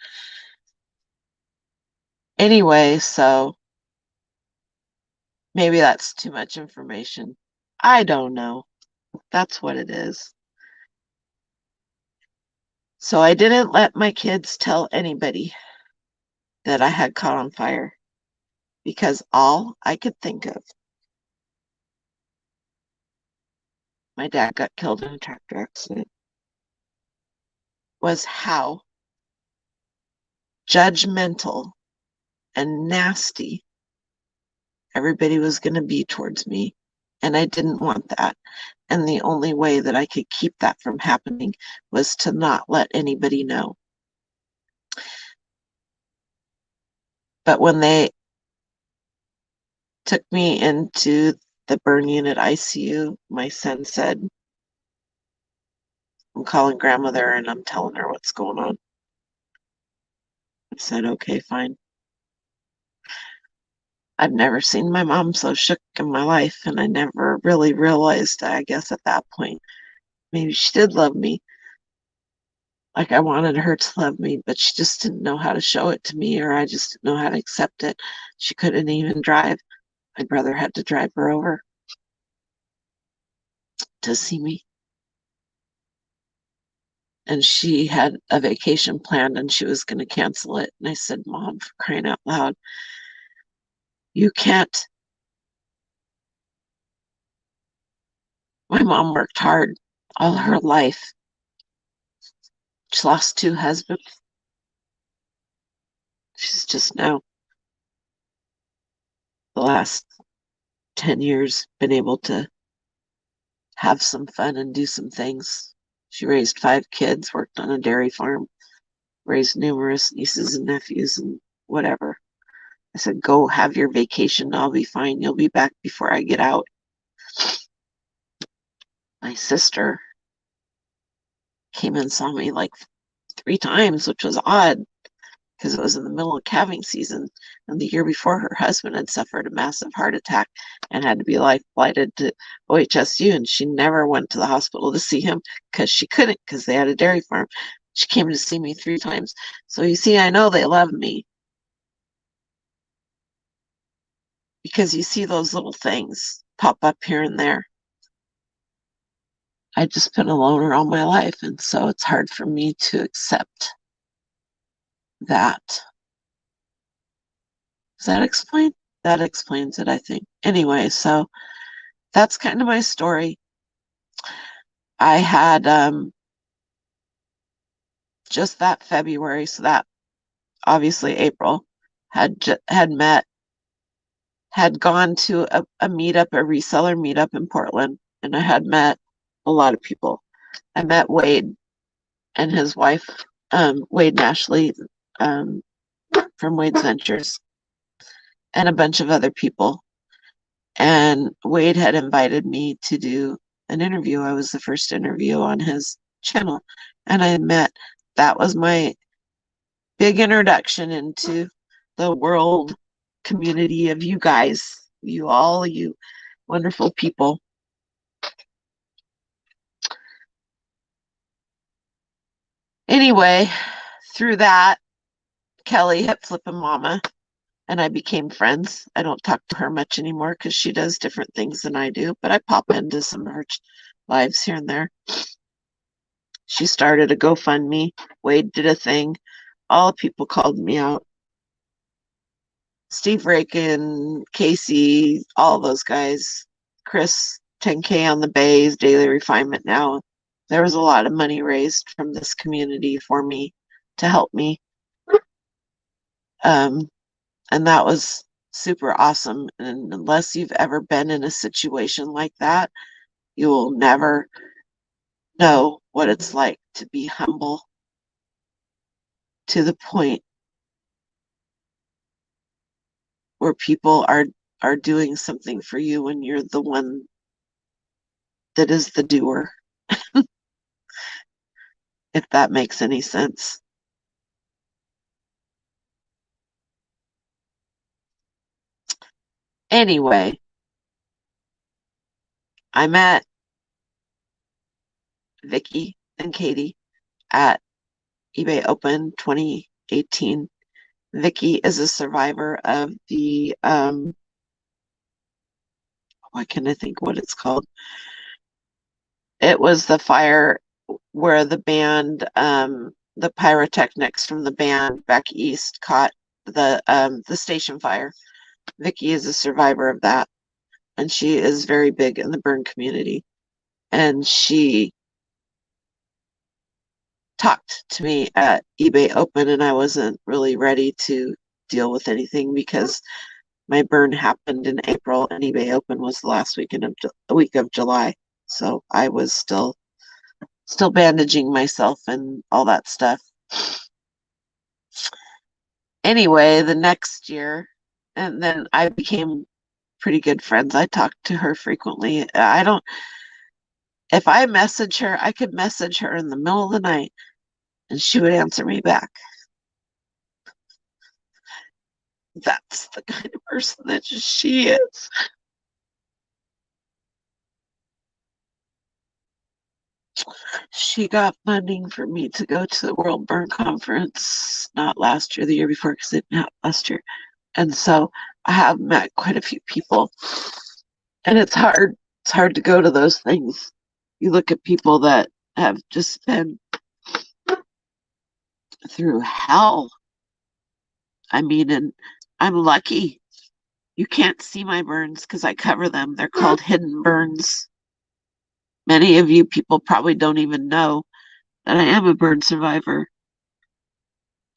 Anyway, so maybe that's too much information. I don't know. That's what it is. So I didn't let my kids tell anybody that I had caught on fire, because all I could think of, my dad got killed in a tractor accident, was how judgmental and nasty everybody was going to be towards me. And I didn't want that. And the only way that I could keep that from happening was to not let anybody know. But when they took me into the burn unit ICU, my son said, I'm calling grandmother and I'm telling her what's going on. I said, okay, fine. I've never seen my mom so shook in my life, and I never really realized, I guess at that point, maybe she did love me. Like, I wanted her to love me, but she just didn't know how to show it to me, or I just didn't know how to accept it. She couldn't even drive. My brother had to drive her over to see me. And she had a vacation planned and she was going to cancel it. And I said, Mom, for crying out loud, you can't. My mom worked hard all her life. She lost 2 husbands. She's just now, the last 10 years, been able to have some fun and do some things. She raised 5 kids, worked on a dairy farm, raised numerous nieces and nephews and whatever. I said, go have your vacation. I'll be fine. You'll be back before I get out. My sister came and saw me like 3 times, which was odd because it was in the middle of calving season. And the year before, her husband had suffered a massive heart attack and had to be life flighted to OHSU. And she never went to the hospital to see him because she couldn't, because they had a dairy farm. She came to see me 3 times. So you see, I know they love me, because you see those little things pop up here and there. I just been a loner all my life, and so it's hard for me to accept that. Does that explain? That explains it, I think. Anyway, so that's kind of my story. I had just that February, so that obviously April, had gone to a meetup, a reseller meetup in Portland, and I had met a lot of people. I met Wade and his wife, Wade and Ashley, from Wade's Ventures, and a bunch of other people. And Wade had invited me to do an interview. I was the first interview on his channel, and that was my big introduction into the world community of you guys, you wonderful people. Anyway, through that, Kelly hit Flippin' Mama and I became friends. I don't talk to her much anymore because she does different things than I do, but I pop into some of her lives here and there. She started a GoFundMe. Wade did a thing. All the people called me out. Steve Rakin, Casey, all those guys. Chris, 10K on the Bays, Daily Refinement Now. There was a lot of money raised from this community for me to help me. And that was super awesome. And unless you've ever been in a situation like that, you will never know what it's like to be humble to the point where people are doing something for you when you're the one that is the doer, if that makes any sense. Anyway, I met Vicky and Katie at eBay Open 2018. Vicky is a survivor of the why can't I think what it's called? It was the fire where the band, the pyrotechnics from the band back east caught the station fire. Vicky is a survivor of that, and she is very big in the burn community. And she talked to me at eBay Open, and I wasn't really ready to deal with anything because my burn happened in April, and eBay Open was the last week of July. So I was still bandaging myself and all that stuff. Anyway, the next year, and then I became pretty good friends. I talked to her frequently. If I message her, I could message her in the middle of the night and she would answer me back. That's the kind of person that she is. She got funding for me to go to the World Burn Conference, not last year, the year before, because it didn't happen last year. And so I have met quite a few people. And it's hard. It's hard to go to those things. You look at people that have just been through hell. I mean, and I'm lucky. You can't see my burns because I cover them. They're called hidden burns. Many of you people probably don't even know that I am a burn survivor,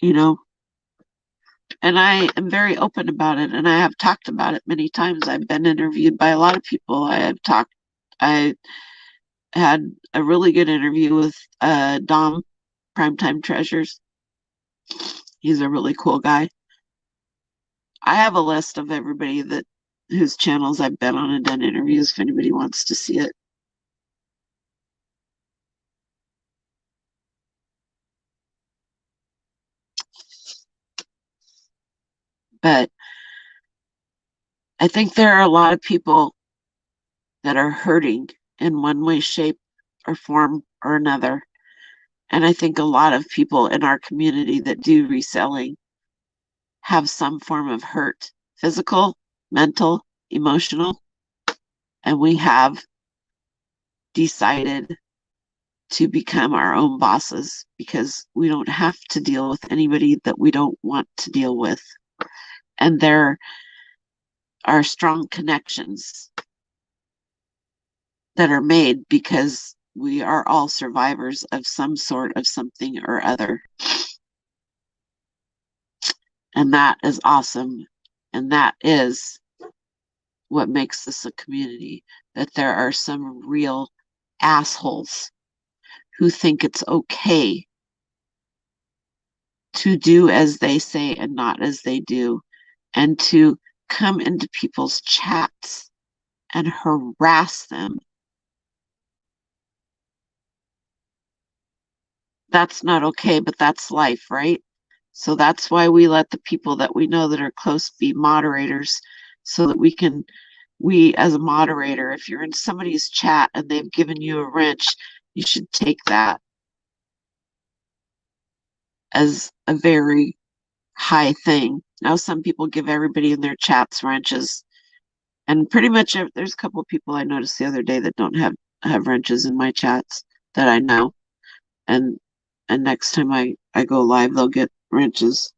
you know, and I am very open about it, and I have talked about it many times. I've been interviewed by a lot of people. I had a really good interview with Dom, Primetime Treasures. He's a really cool guy. I have a list of everybody whose channels I've been on and done interviews if anybody wants to see it. But I think there are a lot of people that are hurting in one way, shape, or form or another. And I think a lot of people in our community that do reselling have some form of hurt, physical, mental, emotional. And we have decided
to become our own bosses, because we don't have to deal with anybody that we don't want to deal with. And there are strong connections that are made because we are all survivors of some sort of something or other. And that is awesome. And that is what makes this a community, that there are some real assholes who think it's okay to do as they say and not as they do, and to come into people's chats and harass them. That's not okay, but that's life, right? So that's why we let the people that we know that are close be moderators, so that we as a moderator, if you're in somebody's chat and they've given you a wrench, you should take that as a very high thing. Now, some people give everybody in their chats wrenches, and pretty much there's a couple of people I noticed the other day that don't have wrenches in my chats that I know, and next time I go live, they'll get wrenches.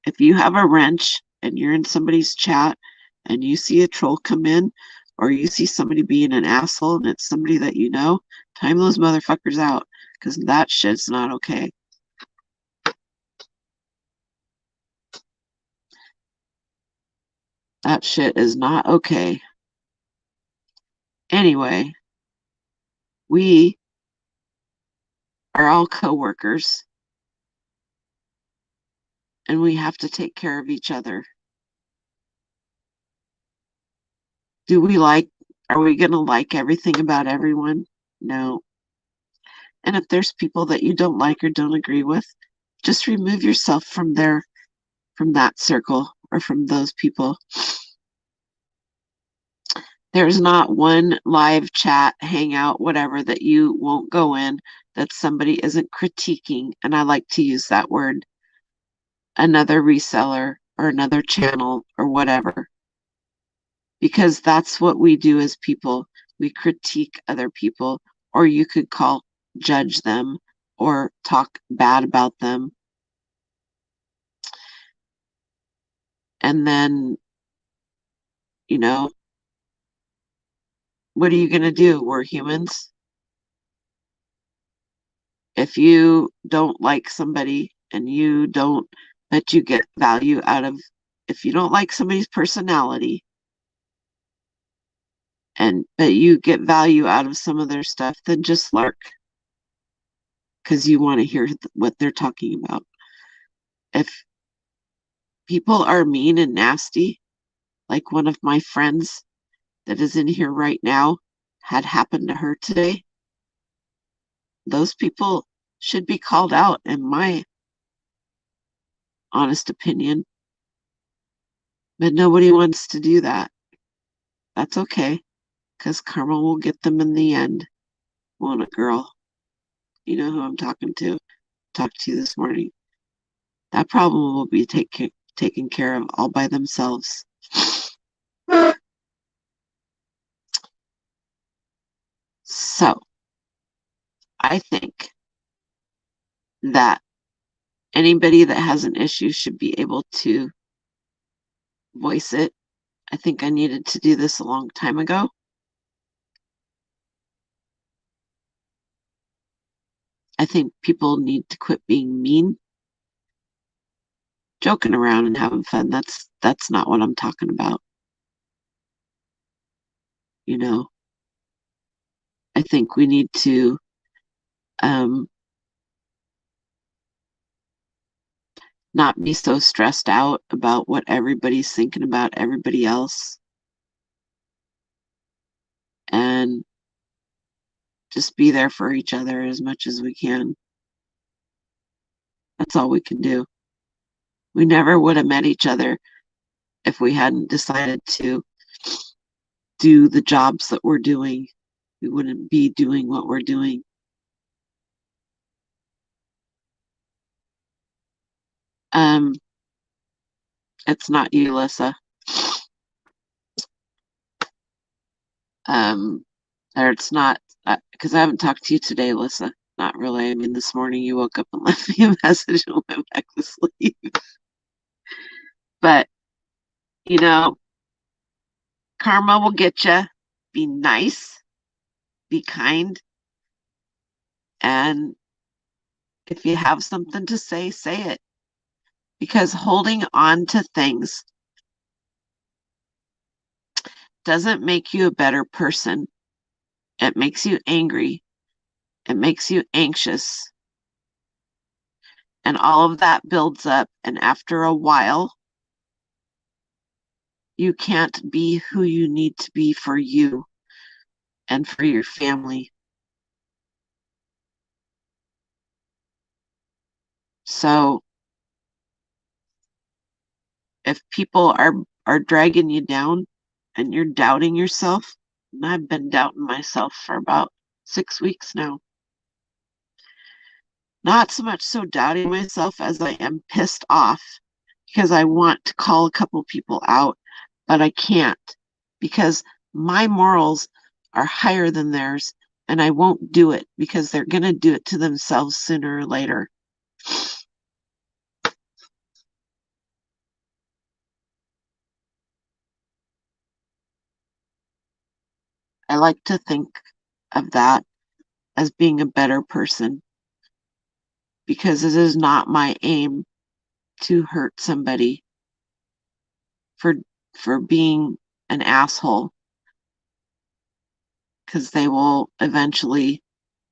If you have a wrench and you're in somebody's chat and you see a troll come in, or you see somebody being an asshole and it's somebody that you know, time those motherfuckers out, because that shit's not okay. That shit is not okay. Anyway, we are all co-workers, and we have to take care of each other. Are we going to like everything about everyone? No. And if there's people that you don't like or don't agree with, just remove yourself from that circle or from those people. There's not one live chat, hangout, whatever, that you won't go in that somebody isn't critiquing, and I like to use that word, another reseller or another channel or whatever. Because that's what we do as people. We critique other people, or you could call judge them or talk bad about them. And then, you know, what are you going to do? We're humans. If you don't like somebody and that you get value out of, if you don't like somebody's personality but you get value out of some of their stuff, then just lurk, because you want to hear what they're talking about. If people are mean and nasty, like one of my friends that is in here right now had happened to her today, those people should be called out, in my honest opinion. But nobody wants to do that. That's okay, because karma will get them in the end, won't it, girl? You know who I'm talking to. Talked to you this morning. That problem will be taken care of all by themselves. So, I think that anybody that has an issue should be able to voice it. I think I needed to do this a long time ago. I think people need to quit being mean. Joking around and having fun, that's not what I'm talking about. You know, I think we need to not be so stressed out about what everybody's thinking about everybody else, and just be there for each other as much as we can. That's all we can do. We never would have met each other if we hadn't decided to do the jobs that we're doing. We wouldn't be doing what we're doing. It's not you, Lissa. Or it's not because I haven't talked to you today, Alyssa. Not really. I mean, this morning you woke up and left me a message and went back to sleep. But, you know, karma will get you. Be nice, be kind, and if you have something to say it. Because holding on to things doesn't make you a better person. It makes you angry. It makes you anxious. And all of that builds up. And after a while, you can't be who you need to be for you and for your family. So if people are dragging you down and you're doubting yourself, and I've been doubting myself for about 6 weeks now. Not so much so doubting myself as I am pissed off because I want to call a couple people out, but I can't because my morals are higher than theirs, and I won't do it because they're going to do it to themselves sooner or later. I like to think of that as being a better person because it is not my aim to hurt somebody for for being an asshole, because they will eventually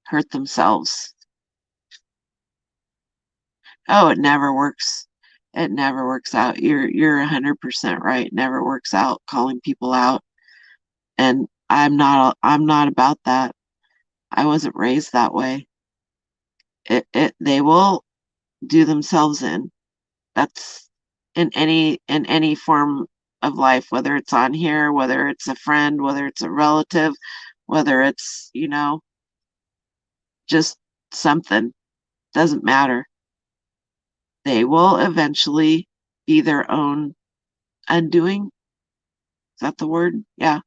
hurt themselves. Oh, it never works. It never works out. You're 100% right. It never works out calling people out. And I'm not about that. I wasn't raised that way. They will do themselves in. That's in any form of life, whether it's on here, whether it's a friend, whether it's a relative, whether it's, just something. Doesn't matter. They will eventually be their own undoing. Is that the word? Yeah.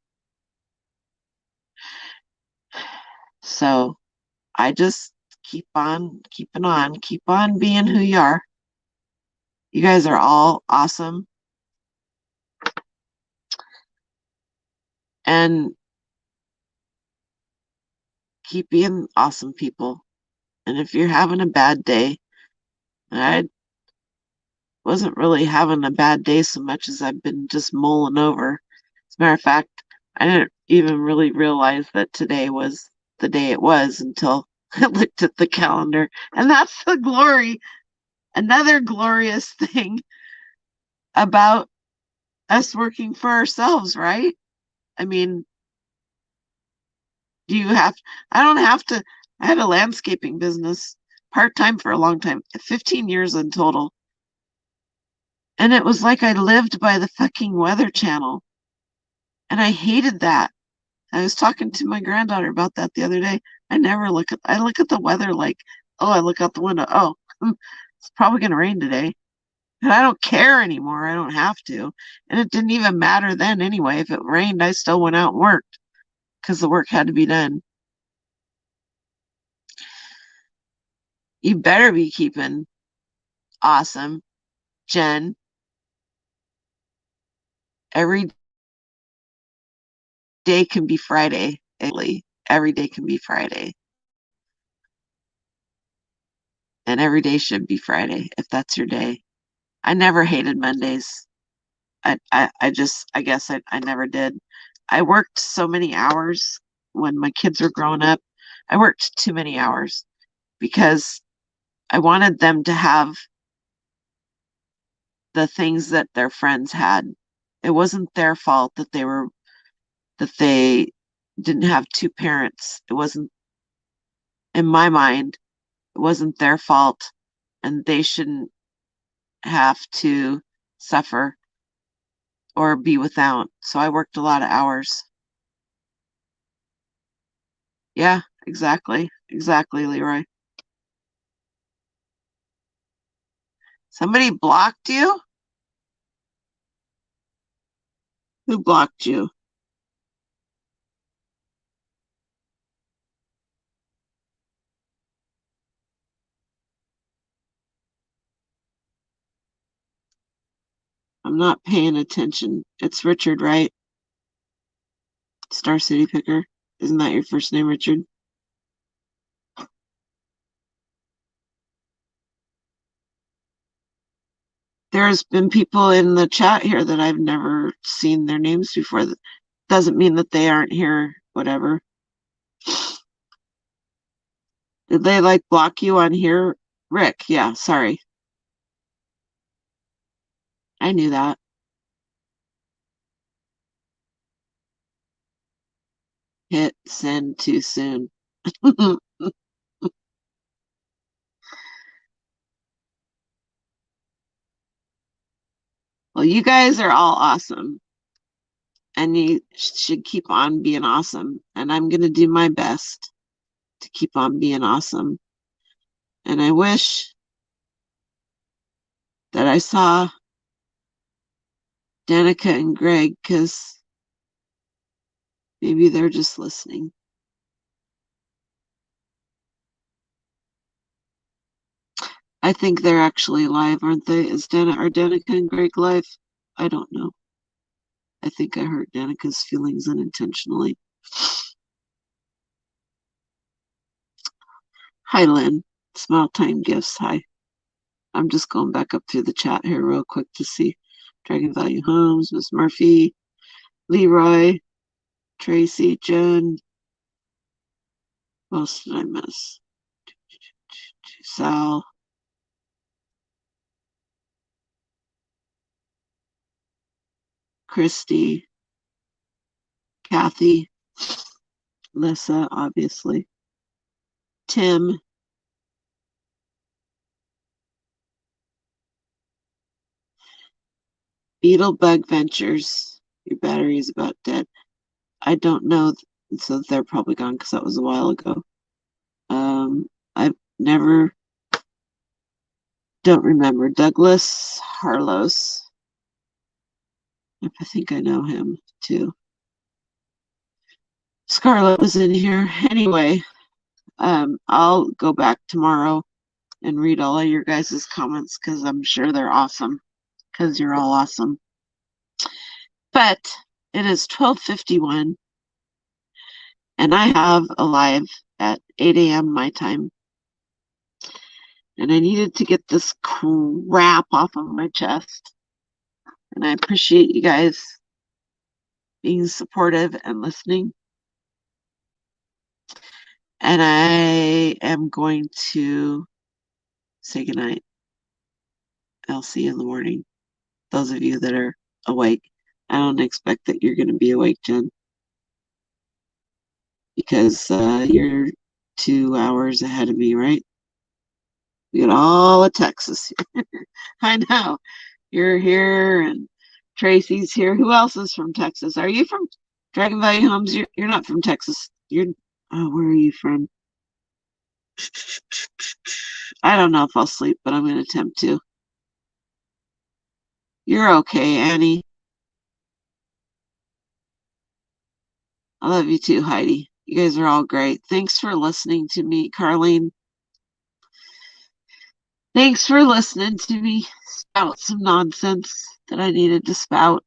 So I just keep on keeping on, keep on being who you are. You guys are all awesome. And keep being awesome people. And if you're having a bad day, I wasn't really having a bad day so much as I've been just mulling over. As a matter of fact, I didn't even really realize that today was the day it was until I looked at the calendar. And that's the glory, another glorious thing about us working for ourselves, right? I mean, do you have, I don't have to, I had a landscaping business part time for a long time, 15 years in total. And it was like I lived by the fucking Weather Channel. And I hated that. I was talking to my granddaughter about that the other day. I look at the weather like, oh, I look out the window. Oh, it's probably going to rain today. And I don't care anymore. I don't have to. And it didn't even matter then anyway. If it rained, I still went out and worked because the work had to be done. You better be keeping awesome, Jen. Every day can be Friday. Every day can be Friday. And every day should be Friday if that's your day. I never hated Mondays. I guess I never did. I worked so many hours when my kids were growing up. I worked too many hours because I wanted them to have the things that their friends had. It wasn't their fault that they didn't have two parents. It wasn't, in my mind, it wasn't their fault, and they shouldn't have to suffer or be without. So I worked a lot of hours. Yeah, exactly. Exactly, Leroy. Somebody blocked you? Who blocked you? I'm not paying attention. It's Richard, right? Star City Picker. Isn't that your first name, Richard? There's been people in the chat here that I've never seen their names before. That doesn't mean that they aren't here, whatever. Did they like block you on here? Rick, yeah, sorry. I knew that. Hit send too soon. Well, you guys are all awesome. And you should keep on being awesome. And I'm going to do my best to keep on being awesome. And I wish that I saw Danica and Greg, because maybe they're just listening. I think they're actually live, aren't they? Are Danica and Greg live? I don't know. I think I hurt Danica's feelings unintentionally. Hi, Lynn. Small time gifts. Hi. I'm just going back up through the chat here real quick to see. Dragon Value Homes, Miss Murphy, Leroy, Tracy, Jen. What else did I miss? Sal. Christy. Kathy. Lissa, obviously. Tim. Beetlebug Ventures. Your battery is about dead. I don't know. So they're probably gone because that was a while ago. I've never, don't remember. Douglas Harlos. I think I know him too. Scarlett was in here. Anyway, I'll go back tomorrow and read all of your guys' comments because I'm sure they're awesome because you're all awesome. But it is 12:51 and I have a live at 8 a.m. my time. And I needed to get this crap off of my chest. And I appreciate you guys being supportive and listening. And I am going to say goodnight. I'll see you in the morning. Those of you that are awake. I don't expect that you're going to be awake, Jen, because you're 2 hours ahead of me, right? We got all of Texas here. I know. You're here and Tracy's here. Who else is from Texas? Are you from Dragon Value Homes? You're not from Texas. Where are you from? I don't know if I'll sleep, but I'm going to attempt to. You're okay, Annie. I love you too, Heidi. You guys are all great. Thanks for listening to me, Carlene. Thanks for listening to me spout some nonsense that I needed to spout.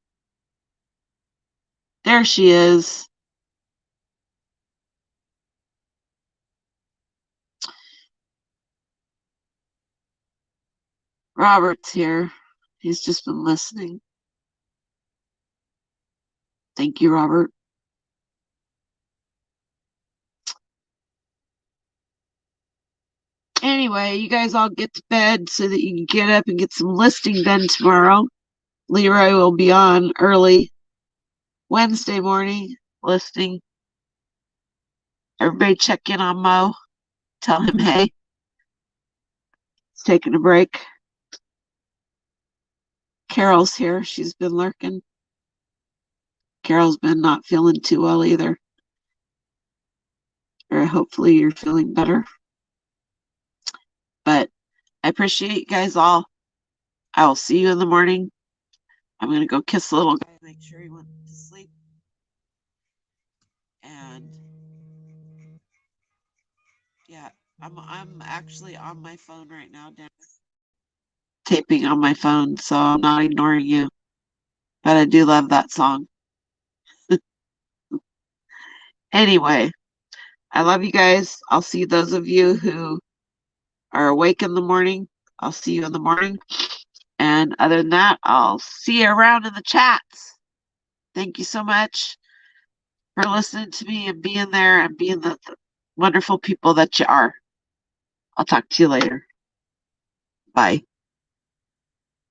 There she is. Robert's here. He's just been listening. Thank you, Robert. Anyway, you guys all get to bed so that you can get up and get some listing done tomorrow. Leroy will be on early Wednesday morning listing. Everybody check in on Mo. Tell him, hey, he's taking a break. Carol's here. She's been lurking. Carol's been not feeling too well either. Or hopefully you're feeling better. But I appreciate you guys all. I will see you in the morning. I'm going to go kiss the little guy, make sure he went to sleep. And yeah, I'm actually on my phone right now, Dennis. Taping on my phone, so I'm not ignoring you. but I do love that song. Anyway, I love you guys. I'll see those of you who are awake in the morning. I'll see you in the morning. And other than that, I'll see you around in the chats. Thank you so much for listening to me and being there and being the wonderful people that you are. I'll talk to you later. Bye.